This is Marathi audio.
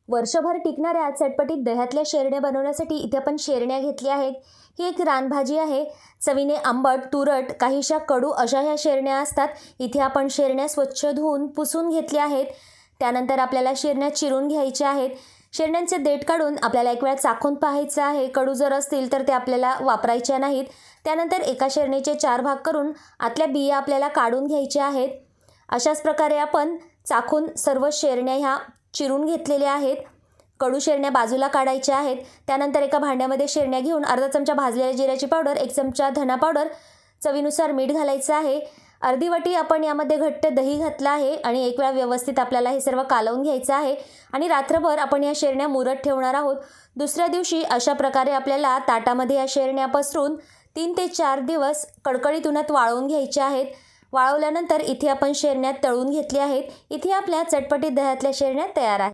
वर्षभर टिकणाऱ्या चटपटीत दह्यातल्या शेरण्या बनवण्यासाठी इथे आपण शेरण्या घेतल्या आहेत। ही एक रानभाजी आहे। चवीने आंबट, तुरट, काहीशा कडू अशा ह्या शेरण्या असतात। इथे आपण शेरण्या स्वच्छ धुवून पुसून घेतल्या आहेत। त्यानंतर आपल्याला शेरण्या चिरून घ्यायच्या आहेत। शेरण्यांचे देठ काढून आपल्याला एक वेळा चाखून पाहायचं आहे। कडू जर असतील तर ते आपल्याला वापरायच्या नाहीत। त्यानंतर एका शेरणीचे 4 भाग करून आतल्या बिया आपल्याला काढून घ्यायच्या आहेत। अशाच प्रकारे आपण चाखून सर्व शेरण्या ह्या चिरून घेतलेल्या आहेत। कडू शेरण्या बाजूला काढायच्या आहेत। त्यानंतर एका भांड्यामध्ये शेरण्या घेऊन अर्धा चमचा भाजलेल्या जिऱ्याची पावडर, 1 चमचा धना पावडर, चवीनुसार मीठ घालायचं आहे। अर्धी वाटी आपण यामध्ये घट्ट दही घातलं आहे आणि एक वेळा व्यवस्थित आपल्याला हे सर्व कालवून घ्यायचं आहे आणि रात्रभर आपण या शेरण्या मुरत ठेवणार आहोत। दुसऱ्या दिवशी अशा प्रकारे आपल्याला ताटामध्ये या शेरण्या पसरून 3 ते 4 दिवस कडकडीत उन्हात वाळवून घ्यायच्या आहेत। वाळवल्यानंतर इथे आपण शेरण्या तळून घेतल्या आहेत। इथे आपल्या चटपटीत दह्यातल्या शेरण्या तयार आहेत।